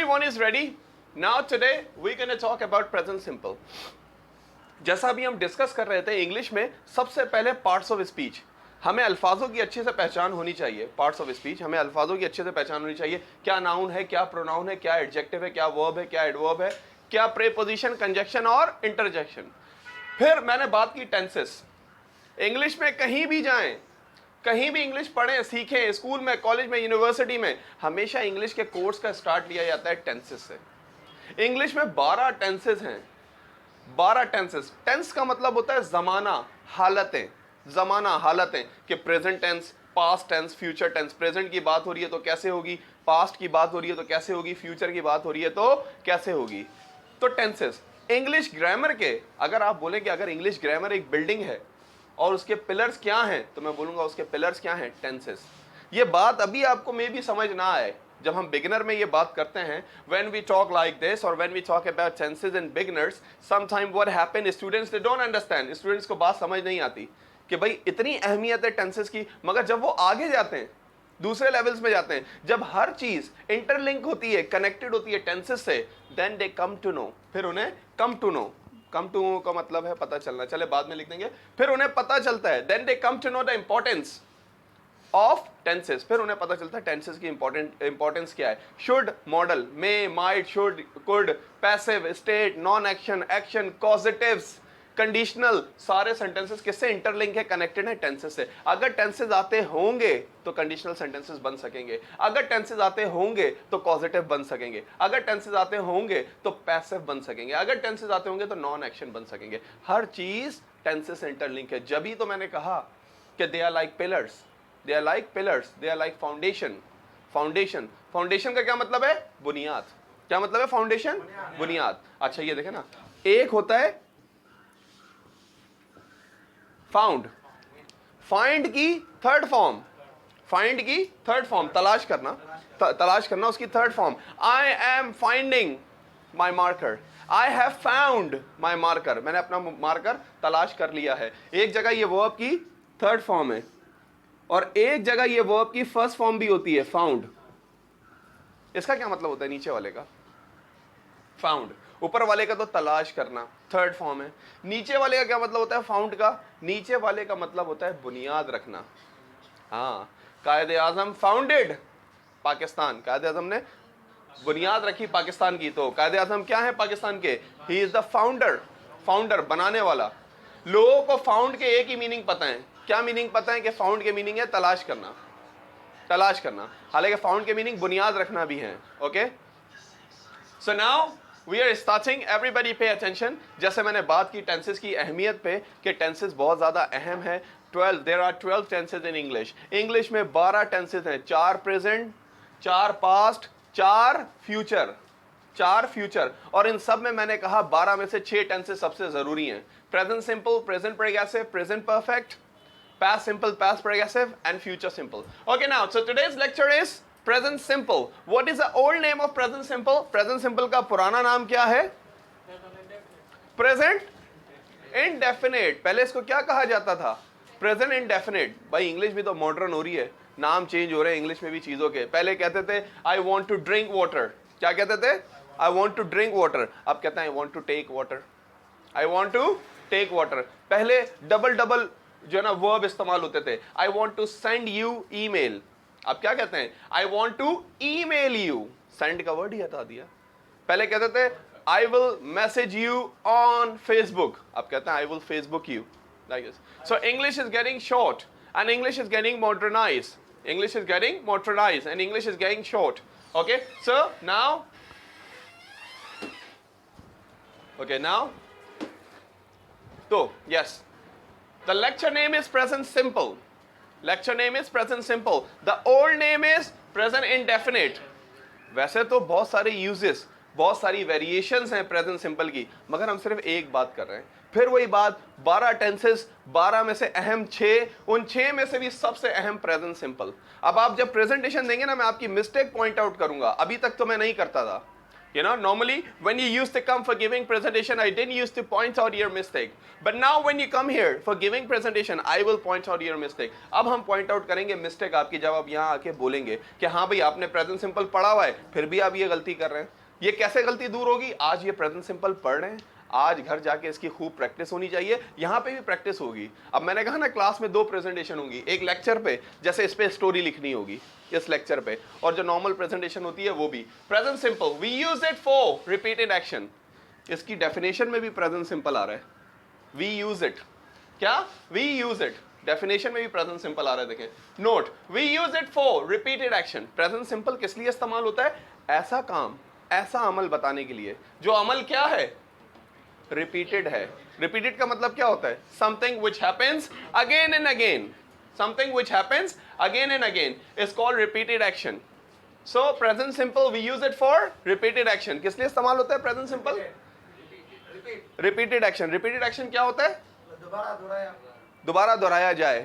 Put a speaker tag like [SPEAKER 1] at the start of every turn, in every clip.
[SPEAKER 1] Everyone is ready? Now today we're going to talk about present simple. जैसा अभी हम discuss कर रहे थे इंग्लिश में, सबसे पहले पार्ट्स ऑफ स्पीच, हमें अल्फाजों की अच्छे से पहचान होनी चाहिए. पार्ट्स ऑफ स्पीच, हमें अल्फाजों की अच्छे से पहचान होनी चाहिए. क्या नाउन है, क्या प्रोनाउन है, क्या एडजेक्टिव है, क्या वर्ब है, क्या एडवर्ब है, क्या प्रीपोजिशन, कंजक्शन और इंटरजेक्शन. फिर मैंने बात की टेंसेस. इंग्लिश में कहीं भी जाएं, कहीं भी इंग्लिश पढ़ें, सीखें, स्कूल में, कॉलेज में, यूनिवर्सिटी में, हमेशा इंग्लिश के कोर्स का स्टार्ट लिया जाता है टेंसेस से. इंग्लिश में 12 टेंसेस हैं. 12 टेंसेस. टेंस का मतलब होता है जमाना, हालतें. जमाना, हालतें कि present tense, past tense, future tense. Present की बात हो रही है तो कैसे होगी, पास्ट की बात हो रही है तो कैसे होगी, फ्यूचर की बात हो रही है तो कैसे होगी. तो टेंसेस. इंग्लिश ग्रामर के, अगर आप बोले कि अगर इंग्लिश ग्रामर एक बिल्डिंग है और उसके पिलर्स क्या हैं, तो मैं बोलूंगा उसके पिलर्स क्या हैं, टेंसेस. ये बात अभी आपको मे भी समझ ना आए. जब हम बिगिनर में ये बात करते हैं, when we talk like this or when we talk about tenses in beginners, sometime what happen, students they don't understand. Students को बात समझ नहीं आती कि भाई इतनी अहमियत है टेंसेस की. मगर जब वो आगे जाते हैं, दूसरे लेवल्स में जाते हैं, जब हर चीज इंटरलिंक होती है, कनेक्टेड होती है टेंसेस से, then they come to know. फिर उन्हें come to know, come to know का मतलब है पता चलना, चले बाद में लिख देंगे. फिर उन्हें पता चलता है, then they come to know the importance of tenses. फिर उन्हें पता चलता है टेंसेस की इंपॉर्टेंस क्या है. Should, modal, may, might, should, could, passive, state, non action, action, causatives, conditional, सारे सेंटेंसेस किससे इंटरलिंक है, कनेक्टेड है टेंसेस से. अगर टेंसेस आते होंगे तो कंडीशनल सेंटेंसेस बन सकेंगे. अगर टेंसेस आते होंगे तो कॉजेटिव बन सकेंगे. अगर टेंसेस आते होंगे तो पैसिव बन सकेंगे. अगर टेंसेस आते होंगे तो नॉन एक्शन बन सकेंगे. हर चीज टेंसेस से इंटरलिंक है. जब ही तो मैंने कहा कि they are like pillars, they are like pillars, they are like foundation. Foundation, foundation का क्या मतलब है, बुनियाद. क्या मतलब है फाउंडेशन, बुनियाद. अच्छा ये देखे ना, एक होता है फाउंड, फाइंड की थर्ड फॉर्म, फाइंड की थर्ड फॉर्म, तलाश करना, तलाश करना, उसकी third form. I am finding my marker, I have found my marker. मैंने अपना मार्कर तलाश कर लिया है. एक जगह ये वर्ब की थर्ड फॉर्म है और एक जगह ये वर्ब की फर्स्ट फॉर्म भी होती है, फाउंड. इसका क्या मतलब होता है, नीचे वाले का फाउंड, ऊपर वाले का तो तलाश करना, थर्ड फॉर्म है. नीचे वाले का क्या मतलब होता है, फाउंड का, नीचे वाले का मतलब होता है बुनियाद रखना. हाँ, कायदे आजम फाउंडेड पाकिस्तान, कायदे आजम ने बुनियाद रखी पाकिस्तान की. तो कायदे आजम क्या है पाकिस्तान के, he is the founder. Founder, बनाने वाला. लोगों को फाउंड के एक ही मीनिंग पता है. क्या मीनिंग पता है कि फाउंड के मीनिंग है तलाश करना, तलाश करना. हालांकि फाउंड के मीनिंग बुनियाद रखना भी है. Okay, so now we are starting, everybody pay attention. जैसे मैंने बात की टेंसेस की अहमियत पे कि टेंसेस बहुत ज़्यादा अहम है. 12, there are 12 tenses in English. English में 12 टेंसेस हैं, 4 प्रेजेंट, 4 पास्ट, 4 फ्यूचर, 4 फ्यूचर. और इन सब में मैंने कहा 12 में से 6 टेंसेस सबसे ज़रूरी हैं. Present simple, present progressive, present perfect, past simple, past progressive and future simple. Okay, now so today's lecture is present simple. What is the old name of present simple? Present simple का पुराना नाम क्या है, present indefinite. पहले इसको क्या कहा जाता था, present indefinite. भाई इंग्लिश भी तो मॉडर्न हो रही है, नाम चेंज हो रहे हैं इंग्लिश में भी चीजों के. पहले कहते थे I want to drink water. क्या कहते थे, I want to drink water. अब कहते हैं I want to take water. I want to take water. पहले डबल डबल जो है ना वर्ब इस्तेमाल होते थे. I want to send you email. आप क्या कहते हैं, I want to email you. Send का वर्ड ही हटा दिया. पहले कहते थे I will message you on Facebook. आप कहते हैं I will Facebook you. Like this. So English is getting short and English is getting modernise. English is getting modernise and English is getting short. Okay, so now, okay now, तो yes, the lecture name is present simple. Lecture name is present simple. The old name is present indefinite. वैसे तो बहुत सारे uses, बहुत सारी variations हैं present simple की, मगर हम सिर्फ एक बात कर रहे हैं. फिर वही बात, 12 tenses, 12 में से अहम 6, उन 6 में से भी सबसे अहम present simple. अब आप जब presentation देंगे ना, मैं आपकी mistake point out करूंगा. अभी तक तो मैं नहीं करता था. You know, normally when you used to come for giving presentation, I didn't used to point out your mistake. But now when you come here for giving presentation, I will point out your mistake. अब हम point out करेंगे mistake आपकी जब आप यहाँ आके बोलेंगे कि हाँ भाई आपने present simple पढ़ा हुआ है, फिर भी आप ये गलती कर रहे हैं. ये कैसे गलती दूर होगी? आज ये present simple पढ़ रहे हैं, आज घर जाके इसकी खूब प्रैक्टिस होनी चाहिए. यहाँ पे भी प्रैक्टिस होगी. अब मैंने कहा ना क्लास में 2 प्रेजेंटेशन होंगी, एक लेक्चर पे जैसे इस पे स्टोरी लिखनी होगी इस लेक्चर पे, और जो नॉर्मल प्रेजेंटेशन होती है वो भी. Present simple we use it for repeated action. इसकी डेफिनेशन में भी प्रेजेंट सिंपल आ रहा है. वी यूज इट, क्या वी यूज इट, डेफिनेशन में भी प्रेजेंट सिंपल आ रहा है. देखें note, we use it for repeated action. Present simple किस लिए इस्तेमाल होता है? ऐसा काम, ऐसा अमल बताने के लिए जो अमल क्या है? रिपीटेड है. रिपीटेड का मतलब क्या होता है? Something which happens again and again. Something which happens again and again is called repeated action. So present simple we use it for repeated action. किस लिए इस्तेमाल होता है present simple? Repeated action. Repeated action क्या होता है? दोबारा दोहराया जाए.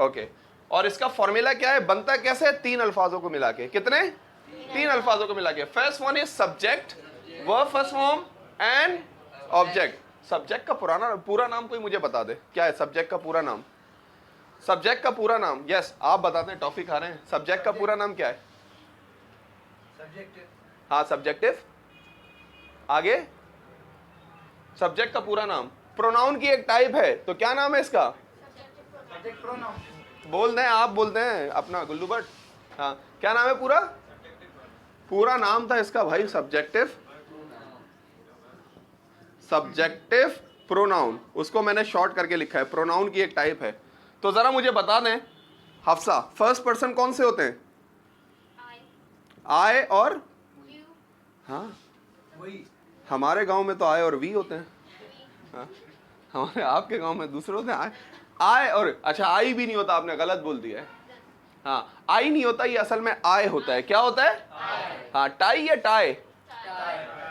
[SPEAKER 1] Okay. और इसका फॉर्मूला क्या है? बनता कैसे? 3 अल्फाजों को मिला के. कितने? 3 अल्फाजों को मिला के. First one is subject, verb first form and object. Subject का पूरा नाम कोई मुझे बता दे. क्या है सब्जेक्ट का पूरा नाम? सब्जेक्ट का पूरा नाम, यस आप बताते हैं, टॉफी खा रहे हैं. सब्जेक्ट का पूरा नाम क्या है? हाँ सब्जेक्टिव. आगे सब्जेक्ट का पूरा नाम. प्रोनाउन की एक टाइप है, तो क्या नाम है इसका? बोल दें, आप बोलते हैं अपना गुल्लू भट्ट. हाँ क्या नाम है पूरा? पूरा नाम था इसका भाई सब्जेक्टिव. सब्जेक्टिव प्रोनाउन, उसको मैंने शॉर्ट करके लिखा है. प्रोनाउन की एक टाइप है. तो जरा मुझे बता दें हफ्सा, फर्स्ट पर्सन कौन से होते हैं? आई और हाँ, हमारे गांव में तो आई और वी होते हैं. हाँ? हमारे आपके गांव में दूसरे होते हैं. आई और अच्छा आई भी नहीं होता, आपने गलत बोल दिया है. हाँ आई नहीं होता, ये असल में आई होता है. क्या होता है? हाँ टाई या टाई,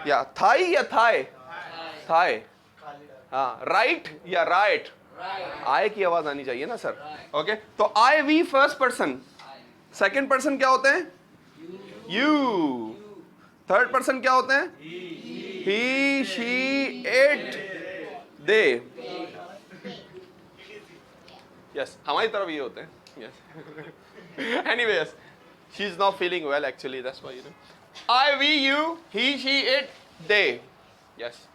[SPEAKER 1] या थाई या थाई, थाई. हाँ राइट या राइट, आई की आवाज आनी चाहिए ना सर. ओके तो I we first person. Second person क्या होते हैं? यू. थर्ड पर्सन क्या होते हैं? He she it they. Yes हमारी तरफ ये होते हैं. Yes anyways she is not feeling well actually, that's why you know. I we you he she it they. Yes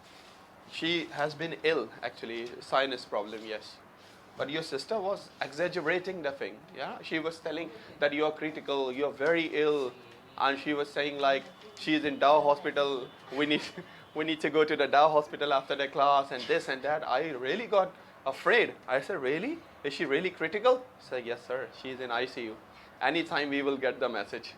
[SPEAKER 1] she has been ill actually, sinus problem, yes. But your sister was exaggerating the thing. Yeah, she was telling that you are critical, you are very ill, and she was saying like she is in Dow hospital, we need to go to the Dow hospital after the class and this and that. I really got afraid. I said, really? Is she really critical? I said, yes sir, she is in ICU. Anytime we will get the message.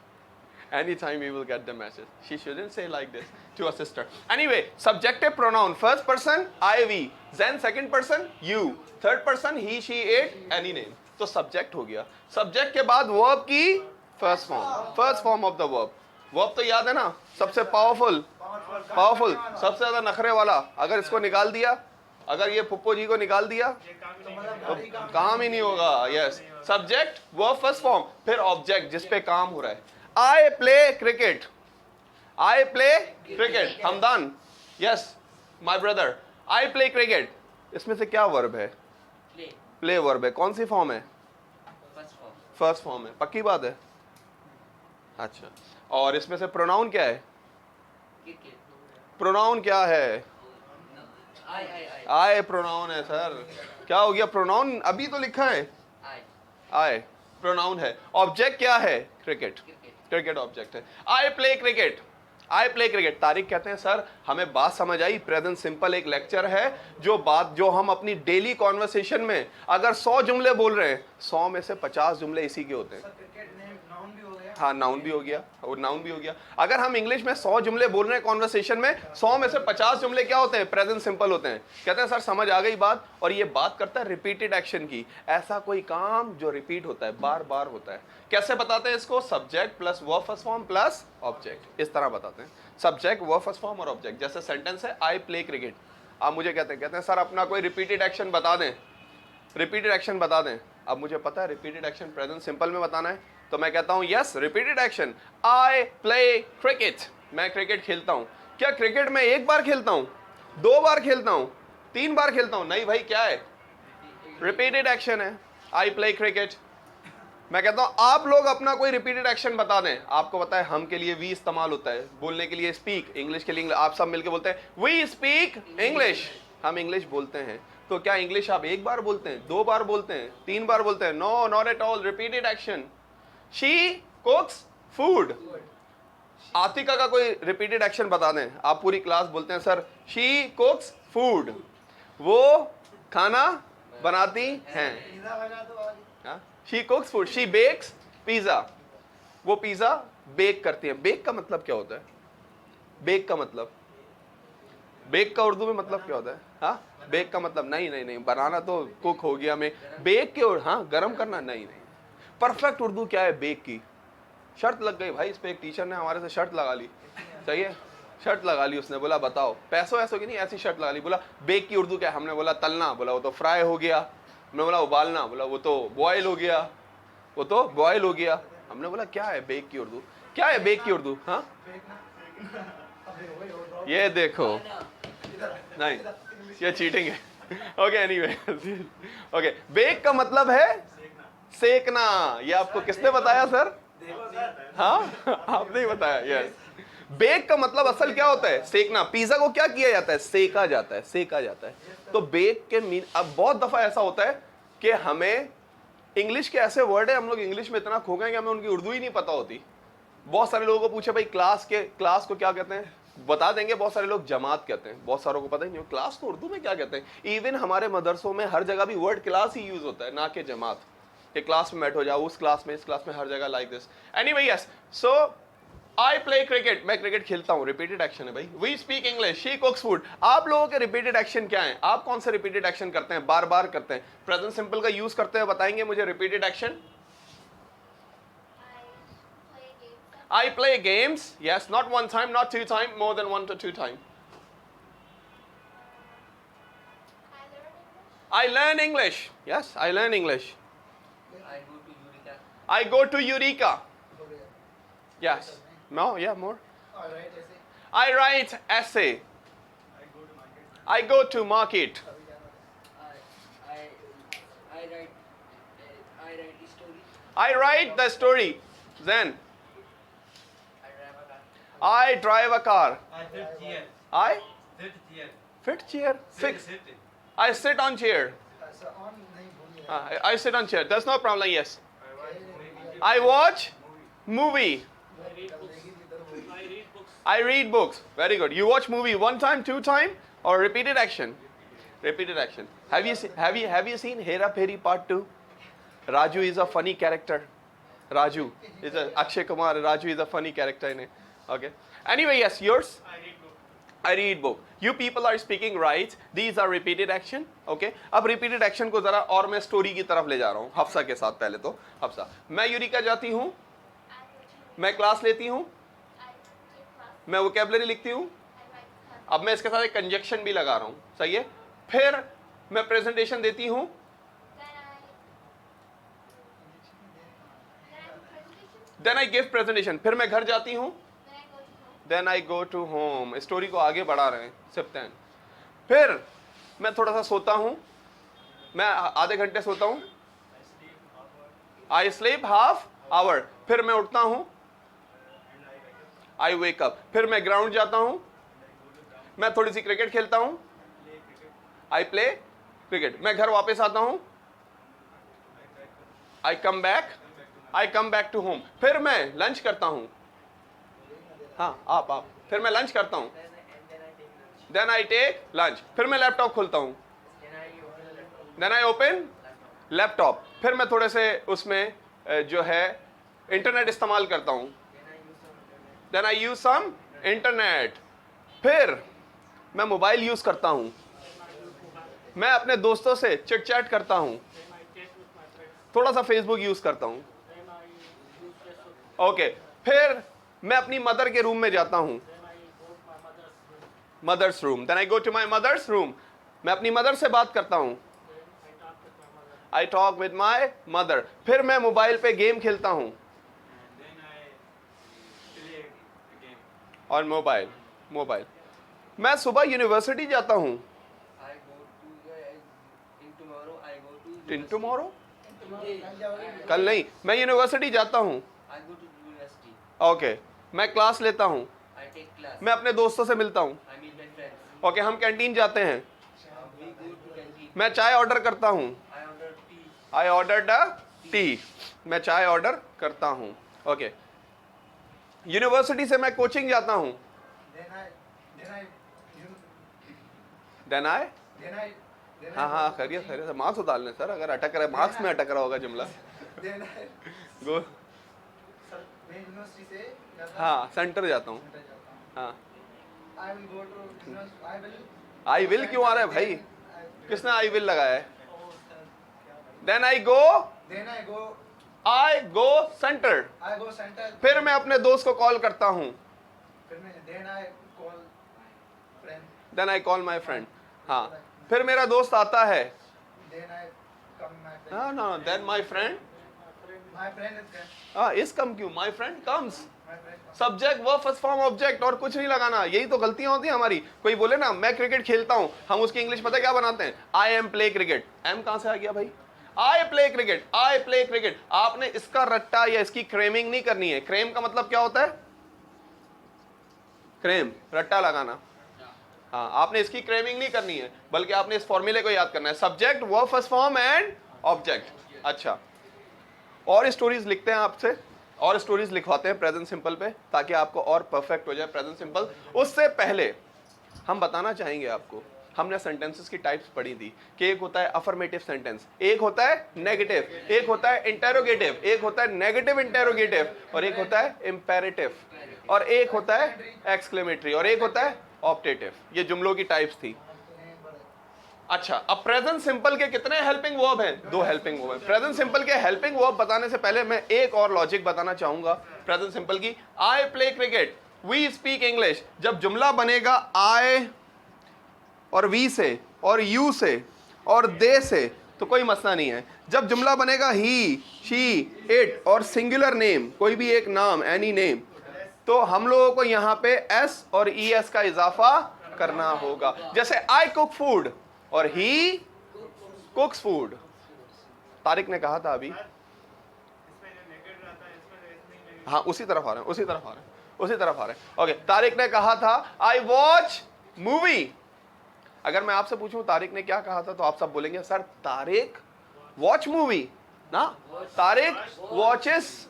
[SPEAKER 1] Anytime we will get the message. She shouldn't say like this to her sister. Anyway, subjective pronoun. First person, I, we. Then second person, you. Third person, he, she, it, any name. तो subject हो गया. Subject के बाद verb की first form. First form of the verb. Verb तो याद है ना? सबसे powerful. Powerful. सबसे ज़्यादा नखरे वाला. अगर इसको निकाल दिया, अगर ये पुप्पो जी को निकाल दिया, तो काम ही नहीं होगा. Yes. Subject, verb first form. फिर object जिस पे काम हो रहा है. I play cricket. I play cricket. Hamdan. Yes, my brother. I play cricket. इसमें से क्या वर्ब है? प्ले वर्ब है. कौन सी फॉर्म है? फर्स्ट फॉर्म है. पक्की बात है. अच्छा और इसमें से प्रोनाउन क्या है? प्रोनाउन क्या है? आई प्रोनाउन है सर. क्या हो गया? प्रोनाउन अभी तो लिखा है आई. प्रोनाउन है. ऑब्जेक्ट क्या है? क्रिकेट. क्रिकेट ऑब्जेक्ट है. आई play cricket. I play cricket. Tariq कहते हैं सर हमें बात समझ आई. प्रेजेंट सिंपल एक लेक्चर है जो हम अपनी डेली कॉन्वर्सेशन में अगर 100 जुमले बोल रहे हैं 100 में से 50 जुमले इसी के होते हैं. हाँ नाउन भी हो गया और नाउन भी हो गया. अगर हम इंग्लिश में 100 जुमले बोल रहे हैं कॉन्वर्सेशन में 100 में से 50 जुमले क्या होते हैं? प्रेजेंट सिंपल होते हैं. कहते हैं सर समझ आ गई बात. और ये बात करता है रिपीटेड एक्शन की. ऐसा कोई काम जो रिपीट होता है, बार बार होता है. कैसे बताते हैं इसको? Subject plus verb first form plus object. इस तरह बताते हैं. सब्जेक्ट, वर्ब फर्स्ट फॉर्म और ऑब्जेक्ट. जैसे सेंटेंस है आई प्ले क्रिकेट. आप मुझे कहते हैं सर अपना कोई रिपीटेड एक्शन बता दें. रिपीटेड एक्शन बता दें. अब मुझे पता है रिपीटेड एक्शन प्रेजेंट सिंपल में बताना है, तो मैं कहता हूं yes repeated action I play cricket. मैं क्रिकेट खेलता हूं. क्या क्रिकेट में एक बार खेलता हूं, 2 बार खेलता हूं, 3 बार खेलता हूं? नहीं भाई, क्या है? रिपीटेड एक्शन है। आई प्ले क्रिकेट। मैं कहता हूं आप लोग अपना कोई रिपीटेड एक्शन बता दें। आपको पता है हम के लिए वी इस्तेमाल होता है, बोलने के लिए स्पीक, इंग्लिश के लिए आप सब मिलके बोलते हैं वी स्पीक इंग्लिश, हम इंग्लिश बोलते हैं। तो क्या इंग्लिश आप एक बार बोलते हैं, 2 बार बोलते हैं, 3 बार बोलते हैं? No, not at all. Repeated action. She cooks food. Atika का कोई रिपीटेड एक्शन बता दें। आप पूरी क्लास बोलते हैं सर शी कुक्स फूड, वो खाना बनाती हैं। She cooks food. She bakes pizza, वो पिज्जा बेक करती है। बेक का मतलब क्या होता है? बेक का मतलब, बेक का उर्दू में मतलब क्या होता है? हाँ, बेक का मतलब नहीं, बनाना तो कुक हो गया। मैं बेक के और हाँ गरम करना नहीं। परफेक्ट उर्दू क्या है बेक की? शर्त लग गई भाई इस पे, एक टीचर ने हमारे से शर्त लगा ली। सही है, शर्त लगा ली उसने, बोला बताओ, पैसों ऐसों की नहीं, ऐसी शर्त लगा ली। बोला बेक की उर्दू क्या है? हमने बोला तलना, बोला वो तो फ्राई हो गया। हमने बोला उबालना, बोला वो तो बॉयल हो गया, वो तो बॉयल हो गया। हमने बोला क्या है बेक की उर्दू, क्या है बेक की उर्दू? हाँ ये देखो, नहीं ये चीटिंग है। ओके एनीवे, ओके बेक का मतलब है सेकना। ये आपको किसने बताया सर? हाँ आपने ही बताया। यस, बेक का मतलब असल क्या होता है? सेकना। पिज्जा को क्या किया जाता है? सेका जाता है, सेका जाता है। तो बेक के मीन, अब बहुत दफा ऐसा होता है कि हमें इंग्लिश के ऐसे वर्ड है, हम लोग इंग्लिश में इतना खो गए कि हमें उनकी उर्दू ही नहीं पता होती। बहुत सारे लोगों को पूछे भाई क्लास को क्या कहते हैं, बता देंगे। बहुत सारे लोग जमात कहते हैं, बहुत सारों को पता ही नहीं क्लास को उर्दू में क्या कहते हैं। इवन हमारे मदरसों में हर जगह भी वर्ड क्लास ही यूज होता है, ना कि जमात। कि क्लास में बैठो जाओ, उस क्लास में, इस क्लास में, हर जगह like this. Anyway yes, so I play cricket, मैं क्रिकेट खेलता हूं, रिपीटेड एक्शन है भाई। We speak English, she cooks food. आप लोगों के रिपीटेड एक्शन क्या है? आप कौन से रिपीटेड एक्शन करते हैं, बार बार करते हैं? प्रेजेंट सिंपल का यूज करते हैं, बताएंगे मुझे repeated action. I play games, yes, not 1 time, not 2 time, more than 1 to 2 time. I learn English, yes, I learn English. I go to Eureka. Yes. No, yeah, more. I write essay. I go to market. I write the story. Then I drive a car. I fit chair. Fix. I sit on chair. I sit on chair. That's no problem. Yes. I watch movie. I read books. Very good. You watch movie 1 time, 2 time, or repeated action? Repeated action. Have you seen Hera Pheri Part 2? Raju is a funny character. Raju is a Akshay Kumar. Raju is a funny character in it. Okay. Anyway, yes, yours. I read book. You people are speaking right. These are repeated action. Okay. अब repeated action को जरा और मैं story की तरफ ले जा रहा हूँ हफ्सा के साथ। पहले तो हफ्सा, मैं यूरिका जाती हूँ, मैं क्लास लेती हूँ, मैं वोकैबुलरी लिखती हूँ। अब मैं इसके साथ एक कंजक्शन भी लगा रहा हूँ, सही है। फिर मैं प्रेजेंटेशन देती हूँ, देन आई गिव प्रेजेंटेशन। फिर मैं घर जाती हूँ, then I go to home. Story को आगे बढ़ा रहे हैं सिप्तैन। फिर मैं थोड़ा सा सोता हूँ, मैं आधे घंटे सोता हूँ, आई स्लीप हाफ आवर। फिर मैं उठता हूँ, आई वेक अप। फिर मैं ग्राउंड जाता हूँ, मैं थोड़ी सी क्रिकेट खेलता हूँ, आई प्ले क्रिकेट। मैं घर वापस आता हूँ, आई कम बैक टू होम। फिर मैं लंच करता हूँ। हाँ आप फिर मैं लंच करता हूँ, देन आई टेक लंच। फिर मैं लैपटॉप खोलता हूँ, देन आई ओपन लैपटॉप। फिर मैं थोड़े से उसमें जो है इंटरनेट इस्तेमाल करता हूँ, then I use some internet. फिर मैं मोबाइल यूज करता हूँ, मैं अपने दोस्तों से चिट चैट करता हूँ, थोड़ा सा फेसबुक यूज करता हूँ। ओके। फिर मैं अपनी मदर के रूम में जाता हूँ, mother's room, then I go to my mother's room. मैं अपनी मदर से बात करता हूँ, I talk with my mother. फिर मैं मोबाइल पे गेम खेलता हूँ ऑन मोबाइल। मोबाइल। मैं सुबह यूनिवर्सिटी जाता हूँ। इन टुमारो, कल नहीं, मैं यूनिवर्सिटी जाता हूँ। ओके, मैं क्लास लेता हूँ। मैं अपने दोस्तों से मिलता हूँ। ओके, हम कैंटीन जाते हैं। मैं चाय ऑर्डर करता हूँ। I ordered a T. मैं चाय ऑर्डर करता हूँ। ओके, यूनिवर्सिटी से मैं कोचिंग जाता हूँ। देन आई, हाँ हाँ, खैरियत खैरियत, मार्क्स उतारने सर, अगर अटक रहा है मार्क्स में अटक रहा होगा जुमला। गो, हाँ, सेंटर जाता हूँ। हाँ, आई विल क्यों आ रहा है भाई? किसने आई विल लगाया है? Then I go centre. फिर मैं अपने दोस्त को कॉल करता हूँ। Then I call my friend. हाँ, फिर मेरा दोस्त आता है। No, then my friend is come. क्यों my friend comes? Subject, verb, first form, object, और कुछ नहीं लगाना। यही तो गलतियां होती हैं हमारी। कोई बोले ना मैं क्रिकेट खेलता हूं, हम उसकी इंग्लिश पता क्या बनाते हैं? I am play cricket. Am कहां से आ गया भाई? I play cricket, I play cricket. आपने इसका रट्टा या इसकी क्रेमिंग नहीं करनी है। क्रेम का मतलब क्या होता है? क्रेम, रट्टा लगाना। हाँ, आपने इसकी क्रेमिंग नहीं करनी है, बल्कि आपने इस फॉर्मूले को याद करना है। Subject, verb, first form and object. अच्छा, और स्टोरीज लिखते हैं आपसे, और स्टोरीज लिखवाते हैं प्रेजेंट सिंपल पे, ताकि आपको और परफेक्ट हो जाए प्रेजेंट सिंपल। उससे पहले हम बताना चाहेंगे आपको, हमने सेंटेंसेस की टाइप्स पढ़ी थी कि एक होता है अफर्मेटिव सेंटेंस, एक होता है नेगेटिव, एक होता है इंटेरोगेटिव, एक होता है नेगेटिव इंटेरोगेटिव, और एक होता है इंपेरेटिव, और एक होता है एक्सक्लेमेटरी, और एक होता है ऑप्टेटिव। ये जुमलों की टाइप्स थी। अच्छा, अब प्रेजेंट सिंपल के कितने हेल्पिंग वर्ब हैं? 2 हेल्पिंग वर्ब हैं। प्रेजेंट सिंपल के हेल्पिंग वर्ब बताने से पहले मैं एक और लॉजिक बताना चाहूंगा प्रेजेंट सिंपल की। I play cricket, we speak English. जब जुमला बनेगा आई और वी से और यू से और दे से तो कोई मसला नहीं है। जब जुमला बनेगा ही, शी, इट और सिंगुलर नेम, कोई भी एक नाम, एनी नेम, तो हम लोगों को यहाँ पे एस और ई एस का इजाफा करना होगा। जैसे आई कुक फूड और ही कुक्स फूड। तारिक ने कहा था अभी, हाँ उसी तरफ आ रहे हैं, उसी तरफ आ रहे हैं, उसी तरफ आ रहे हैं। ओके, तारिक ने कहा था आई वॉच मूवी। अगर मैं आपसे पूछूं तारिक ने क्या कहा था, तो आप सब बोलेंगे सर तारिक वॉच मूवी ना, तारिक वॉचेस,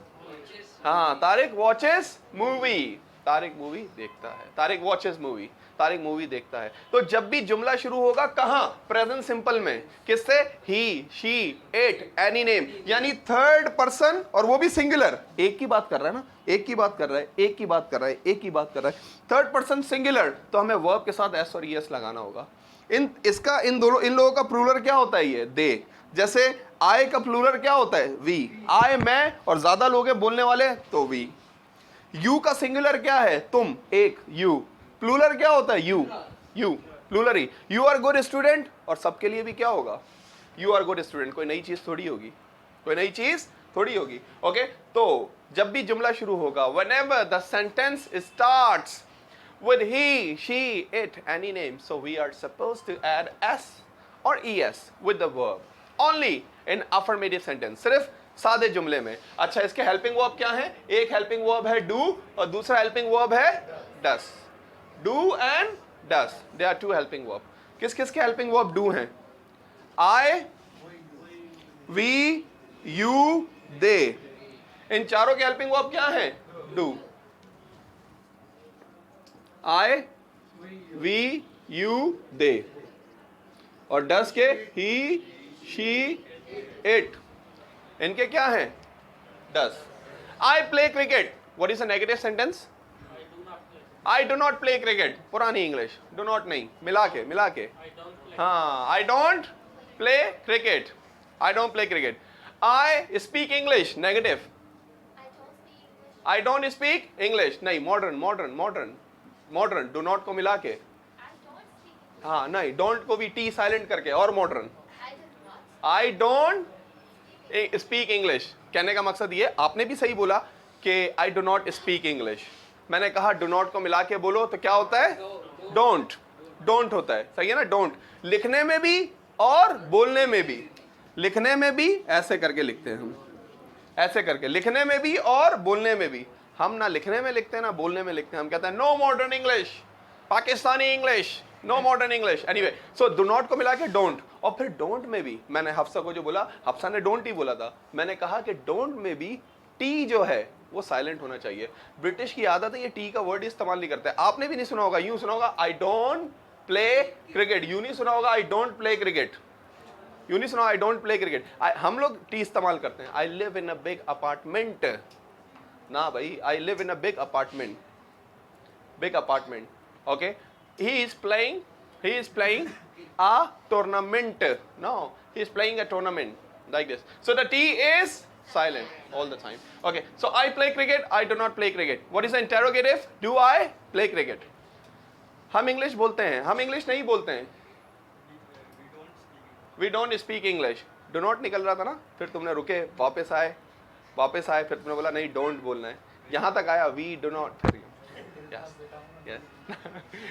[SPEAKER 1] हाँ Tariq watches movie, Tariq movie देखता है, Tariq watches movie, Tariq movie देखता है। तो जब भी जुमला शुरू होगा कहां? प्रेजेंट सिंपल में। किससे? ही, शी, इट, एनी नेम, यानी थर्ड पर्सन, और वो भी सिंगुलर। एक की बात कर रहा है ना, एक की बात कर रहा है, एक की बात कर रहा है, एक की बात कर रहा है, थर्ड पर्सन सिंगुलर। तो हमें वर्ब के साथ एस और ईएस लगाना होगा। इन लोगों का प्लूरल क्या होता है? ये दे। जैसे आई का प्लूरल क्या होता है? वी। आई मैं, और ज्यादा लोग हैं बोलने वाले तो वी। यू का सिंगुलर क्या है? तुम, एक, यू। प्लूरल क्या होता है? यू, यू प्लूरल ही। यू आर गुड स्टूडेंट, और सबके लिए भी क्या होगा? You are good student. कोई नई चीज थोड़ी होगी, कोई नई चीज थोड़ी होगी। ओके, तो जब भी जुमला शुरू होगा, whenever the sentence starts with he, she, it, any name, so we are supposed to add s or es with the verb only in affirmative sentence, सिर्फ सादे जुमले में। अच्छा, इसके हेल्पिंग वर्ब क्या है? एक हेल्पिंग वर्ब है डू और दूसरा हेल्पिंग वर्ब है does. Do and does, they are 2 helping verb. किस किस के हेल्पिंग वर्ब डू हैं? आई, वी, यू, दे। इन चारों के हेल्पिंग वर्ब क्या हैं? Do. I, we, you, they. और डस के ही, शी, इट, इनके क्या हैं? Does. I play cricket, what is a negative sentence? I do not play cricket, पुरानी इंग्लिश, डू नॉट नहीं, मिला के, हाँ, I don't play cricket, I don't play cricket. I speak English, negative, I don't speak English, नहीं, modern, do not को मिला के, हाँ नहीं, डोंट को भी टी साइलेंट करके, और modern, I don't speak English. कहने का मकसद ये, आपने भी सही बोला कि आई डू नॉट स्पीक इंग्लिश, मैंने कहा डू नॉट को मिला के बोलो तो क्या होता है? डोंट। डोंट होता है, सही है ना? डोंट लिखने में भी और बोलने में भी। लिखने में भी ऐसे करके लिखते हैं हम, ऐसे करके लिखने में भी और बोलने में भी। हम ना लिखने में लिखते हैं ना बोलने में लिखते हैं। हम कहते हैं know modern English, Pakistani English, know modern English. Anyway, so do not को मिला के डोंट। और फिर डोंट में भी मैंने हफ्सा को जो बोला, हफ्सा ने डोंट ही बोला था, मैंने कहा कि डोंट में भी टी जो है वो साइलेंट होना चाहिए। ब्रिटिश की आदत है ये टी का वर्ड इस्तेमाल नहीं करते। आपने भी नहीं सुना होगा, यूं सुना होगा आई डोंट प्ले क्रिकेट, यूं नहीं सुना होगा आई डोंट प्ले क्रिकेट, यूं नहीं सुना आई डोंट प्ले क्रिकेट। हम लोग टी इस्तेमाल करते हैं, I live in a big apartment. ना भाई, I live in a big apartment, big apartment. Okay, he is playing a tournament. No, he is playing a tournament like this. So the T is silent all the time. Okay, so I play cricket, I do not play cricket. What is the interrogative? Do I play cricket? हम English बोलते हैं, हम English नहीं बोलते हैं। We don't speak English. Do not निकल रहा था ना, फिर तुमने रुके, वापस आए, फिर तुमने बोला नहीं डोंट बोलना है, यहाँ तक आया we do not। yes, yes.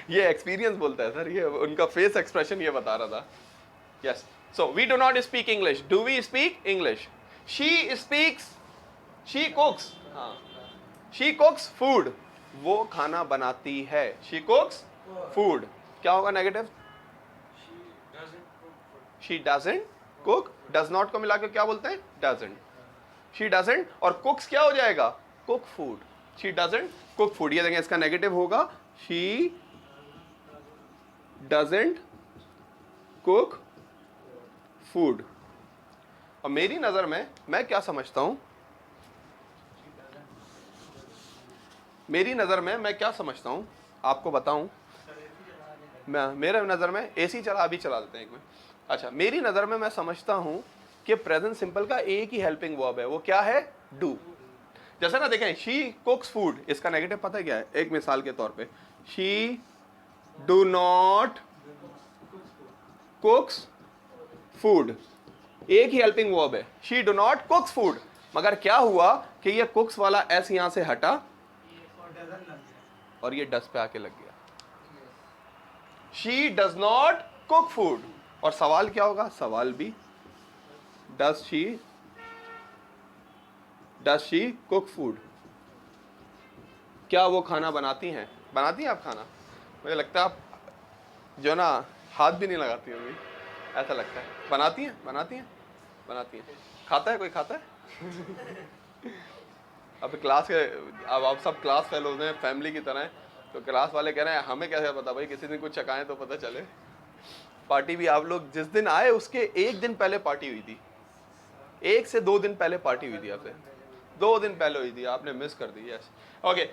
[SPEAKER 1] ये एक्सपीरियंस बोलता है सर, ये उनका फेस एक्सप्रेशन ये बता रहा था। Yes, so we do not speak English, do we speak English? She speaks, she cooks, हाँ, शी कुक्स फूड, वो खाना बनाती है। शी कुक्स फूड, क्या होगा negative? She doesn't cook. Does not को मिला के क्या बोलते हैं? डजंट। शी डजंट और कुक्स क्या हो जाएगा? Cook food. She doesn't cook food, ये देखें इसका नेगेटिव होगा she doesn't cook food। और मेरी नजर में मैं क्या समझता हूं, मेरी नजर में मैं क्या समझता हूं आपको बताऊं। मेरे नजर में एसी चला, अभी चला देते हैं एक मिनट। अच्छा, मेरी नजर में मैं समझता हूं कि प्रेजेंट सिंपल का एक ही हेल्पिंग वर्ब है, वो क्या है? डू। जैसे ना देखें शी कुक्स फूड, इसका नेगेटिव पता है क्या है? एक मिसाल के तौर पे, शी डू नॉट कुक्स फूड, एक ही हेल्पिंग वर्ब है, शी डू नॉट कुक्स फूड। मगर क्या हुआ कि ये कुक्स वाला एस यहां से हटा और ये डस पे आके लग गया। She does not cook food. और सवाल क्या होगा? सवाल भी डज शी कुक फूड, क्या वो खाना बनाती हैं? बनाती हैं आप खाना? मुझे लगता है आप जो ना हाथ भी नहीं लगाती होंगी, ऐसा लगता है। बनाती हैं, बनाती हैं, बनाती हैं। खाता है कोई? खाता है? अब क्लास के, अब आप सब क्लास फेलोज हैं, फैमिली की तरह हैं, तो क्लास वाले कह रहे हैं हमें कैसे पता भाई, किसी दिन कुछ चकाएं तो पता चले। पार्टी भी आप लोग जिस दिन आए उसके एक दिन पहले पार्टी हुई थी, 1 से 2 दिन पहले पार्टी हुई थी आपसे, 2 दिन पहले हुई थी, आपने मिस कर दी। यस, ओके,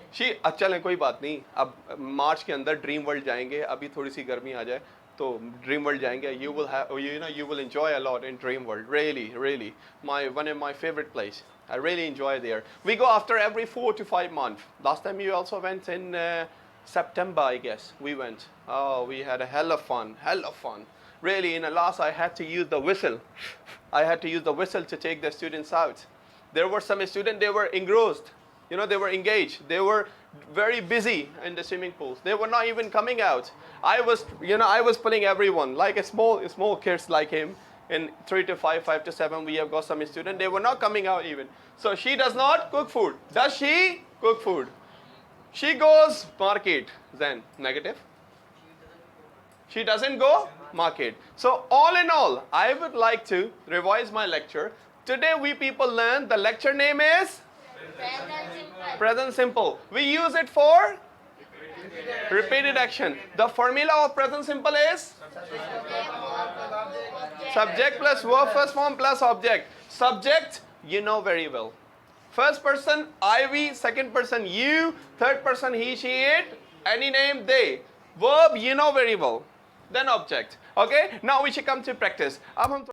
[SPEAKER 1] चलें कोई बात नहीं। अब मार्च के अंदर ड्रीम वर्ल्ड जाएंगे, अभी थोड़ी सी गर्मी आ जाए तो ड्रीम वर्ल्ड जाएंगे। You will enjoy a lot in dream world, really one of my favorite place. I really enjoy there. We go after every 4 to 5 months. Last time you also went in September, I guess. We went. Oh, we had a hell of fun. Really, in Alas, I had to use the whistle. To take the students out. There were some students, they were engrossed. They were engaged. They were very busy in the swimming pools. They were not even coming out. I was pulling everyone, like a small kids like him. In 3 to 5, 5 to 7, we have got some students. They were not coming out even. So she does not cook food. Does she cook food? She goes market. Then negative. She doesn't go market. So all in all, I would like to revise my lecture. Today we people learn the lecture name is present simple. We use it for repeated action. The formula of present simple is subject plus verb first form plus object. Subject, you know very well. First person I, we, second person you, third person he, she, it, any name they. Verb, you know very well. Then object. Okay, now we should come to practice. अब हम